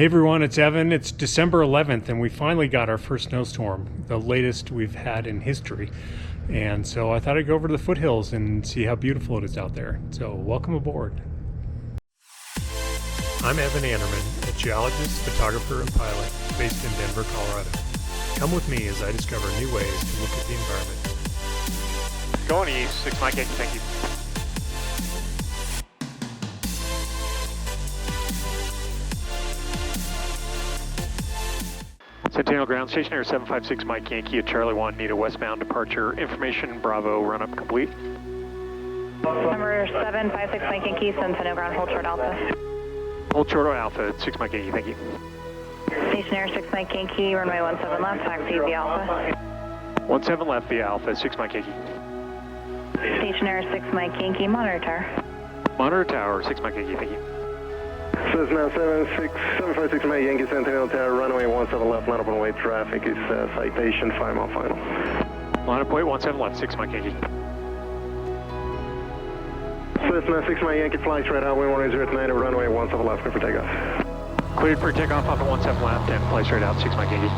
Hey everyone, it's Evan. It's December 11th and we finally got our first snowstorm, the latest we've had in history. And so I thought I'd go over to the Foothills and see how beautiful it is out there. So welcome aboard. I'm Evan Anderman, a geologist, photographer, and pilot based in Denver, Colorado. Come with me as I discover new ways to look at the environment. Going east, 6 Mike, thank you. Centennial Ground Station Air 756 Mike Yankee at Charlie 1, need a westbound departure information, Bravo, run up complete. Number 756 Mike Yankee, Centennial Ground, hold short Alpha. Hold short Alpha, 6 Mike Yankee, thank you. Station Air 6 Mike Yankee, runway 17 left, taxi via Alpha. 17 left via Alpha, 6 Mike Yankee. Station Air 6 Mike Yankee, monitor tower. Monitor tower, 6 Mike Yankee, thank you. Cessna 756 Mike Yankee, Centennial Tower, runway 17 left, line up on way traffic is citation, 5 mile final. Line up point 17 left, 6 Mike Yankee. Cessna 6 Mike Yankee, flight straight out, wind 1029, runway 17 left, clear for takeoff. Cleared for takeoff off at 17 left and flight straight out, 6 Mike Yankee.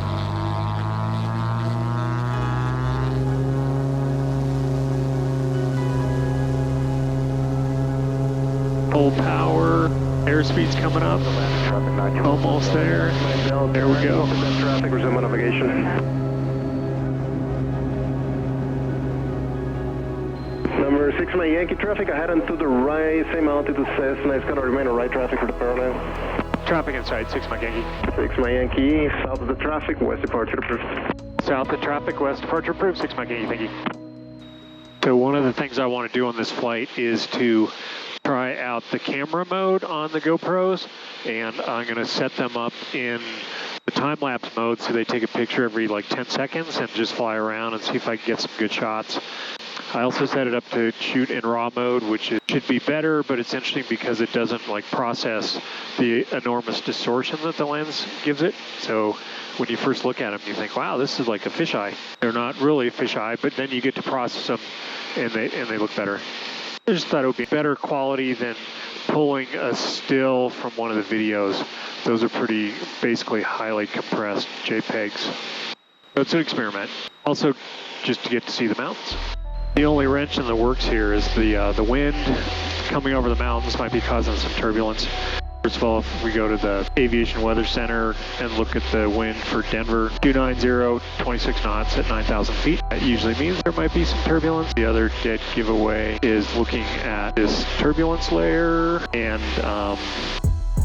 Full power, airspeed's coming up, almost there, there we go. Traffic, resume navigation. Number 6 Mike Yankee traffic, ahead and to the right, same altitude as Cessna, it's going to remain a right traffic for the parallel. Traffic inside, 6 Mike Yankee. 6 Mike Yankee, south of the traffic, west departure approved. South of traffic, west departure approved, 6 Mike Yankee, thank you. So one of the things I want to do on this flight is to try out the camera mode on the GoPros, and I'm going to set them up in the time-lapse mode so they take a picture every like 10 seconds and just fly around and see if I can get some good shots. I also set it up to shoot in RAW mode, which should be better, but it's interesting because it doesn't like process the enormous distortion that the lens gives it. So when you first look at them, you think, wow, this is like a fisheye. They're not really a fisheye, but then you get to process them and they look better. I just thought it would be better quality than pulling a still from one of the videos. Those are pretty basically highly compressed JPEGs. So it's an experiment. Also, just to get to see the mountains. The only wrench in the works here is the wind coming over the mountains might be causing some turbulence. First of all, if we go to the Aviation Weather Center and look at the wind for Denver, 290, 26 knots at 9,000 feet. That usually means there might be some turbulence. The other dead giveaway is looking at this turbulence layer, and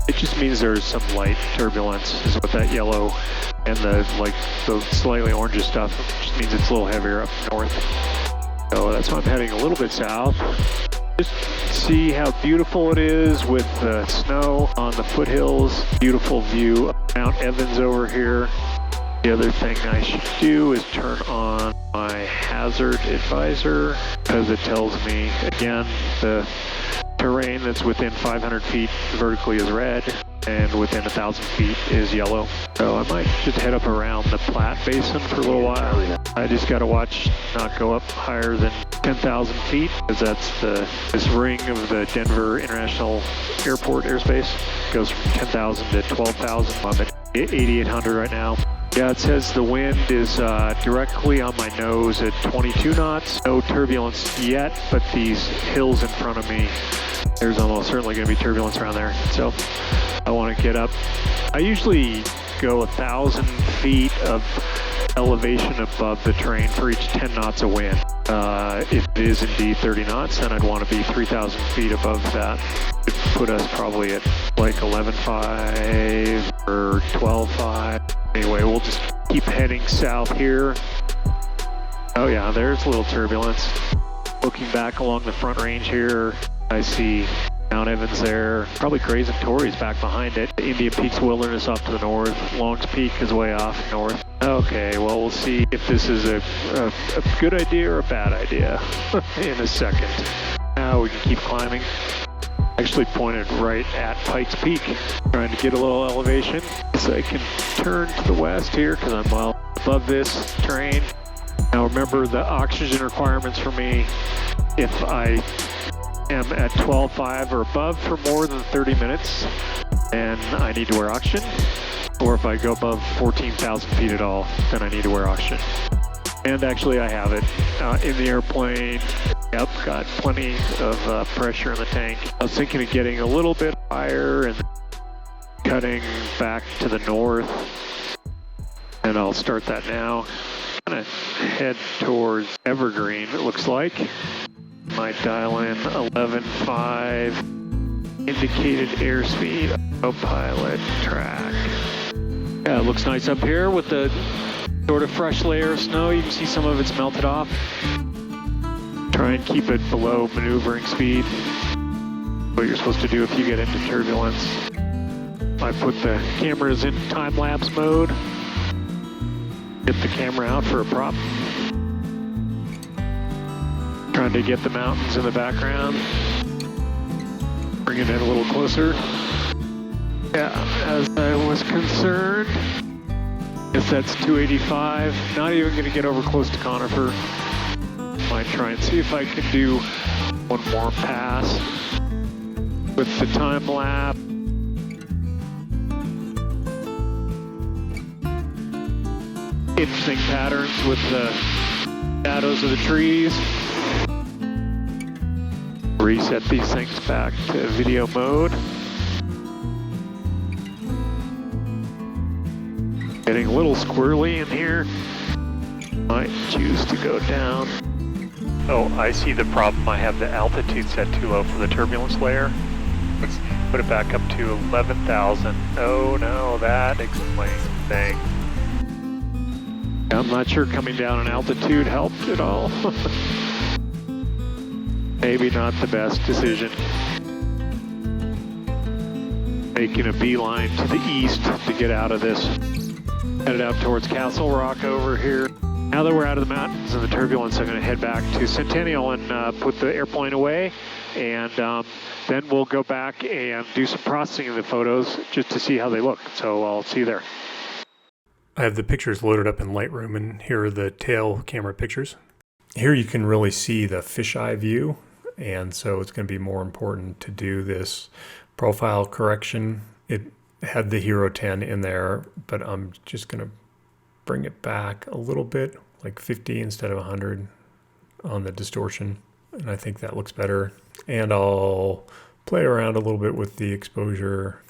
it just means there's some light turbulence. Is with that yellow and the slightly orange stuff, it just means it's a little heavier up north. So that's why I'm heading a little bit south. Just see how beautiful it is with the snow on the foothills. Beautiful view of Mount Evans over here. The other thing I should do is turn on my hazard advisor because it tells me, again, the terrain that's within 500 feet vertically is red and within 1,000 feet is yellow. So I might just head up around the Platte Basin for a little while. I just got to watch not go up higher than 10,000 feet because that's this ring of the Denver International Airport airspace. It goes from 10,000 to 12,000. I'm at 8,800 right now. Yeah, it says the wind is directly on my nose at 22 knots. No turbulence yet, but these hills in front of me, there's almost certainly going to be turbulence around there. So I want to get up. I usually go 1,000 feet of elevation above the terrain for each 10 knots of wind. If it is indeed 30 knots, then I'd want to be 3,000 feet above that. It would put us probably at like 11.5 or 12.5. Anyway, we'll just keep heading south here. Oh yeah, there's a little turbulence. Looking back along the front range here, I see Mount Evans there. Probably Gray's and Torrey's back behind it. The Indian Peaks Wilderness off to the north. Long's Peak is way off north. Okay, well, we'll see if this is a good idea or a bad idea in a second. Now we can keep climbing. Actually pointed right at Pikes Peak, trying to get a little elevation. So I can turn to the west here because I'm well above this terrain. Now remember the oxygen requirements for me. If I am at 12.5 or above for more than 30 minutes, then I need to wear oxygen. Or if I go above 14,000 feet at all, then I need to wear oxygen. And actually I have it in the airplane. Yep, got plenty of pressure in the tank. I was thinking of getting a little bit higher and cutting back to the north. And I'll start that now. I'm gonna head towards Evergreen, it looks like. Might dial in 11.5, indicated airspeed, autopilot, track. Yeah, it looks nice up here with the sort of fresh layer of snow. You can see some of it's melted off. Try and keep it below maneuvering speed. What you're supposed to do if you get into turbulence. I put the cameras in time-lapse mode. Get the camera out for a prop. Trying to get the mountains in the background. Bring it in a little closer. Yeah, as I was concerned, guess that's 285. Not even going to get over close to Conifer. Might try and see if I can do one more pass with the time lapse. Interesting patterns with the shadows of the trees. Reset these things back to video mode. Getting a little squirrely in here. Might choose to go down. Oh, I see the problem. I have the altitude set too low for the turbulence layer. Let's put it back up to 11,000. Oh no, that explains the thing. I'm not sure coming down in altitude helped at all. Maybe not the best decision. Making a beeline to the east to get out of this. Headed out towards Castle Rock over here. Now that we're out of the mountains and the turbulence, I'm going to head back to Centennial and put the airplane away. And then we'll go back and do some processing of the photos just to see how they look. So I'll see you there. I have the pictures loaded up in Lightroom, and here are the tail camera pictures. Here you can really see the fisheye view, and so it's going to be more important to do this profile correction. It had the Hero 10 in there, but I'm just going to bring it back a little bit, like 50 instead of 100 on the distortion, and I think that looks better. And I'll play around a little bit with the exposure,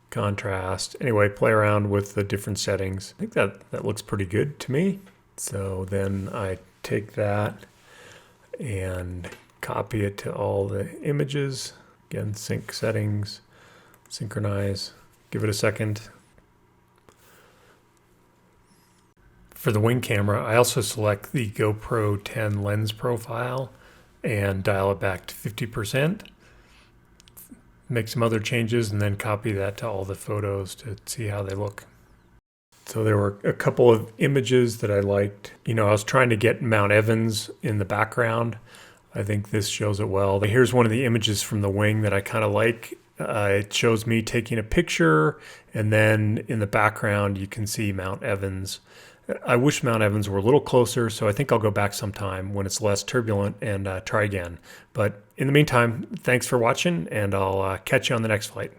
contrast. Anyway, play around with the different settings. I think that looks pretty good to me. So then I take that and copy it to all the images. Again, sync settings, synchronize, give it a second. For the wing camera, I also select the GoPro 10 lens profile and dial it back to 50%. Make some other changes and then copy that to all the photos to see how they look. So there were a couple of images that I liked. You know, I was trying to get Mount Evans in the background. I think this shows it well. Here's one of the images from the wing that I kind of like. It shows me taking a picture, and then in the background you can see Mount Evans. I wish Mount Evans were a little closer, so I think I'll go back sometime when it's less turbulent and try again. But in the meantime, thanks for watching, and I'll catch you on the next flight.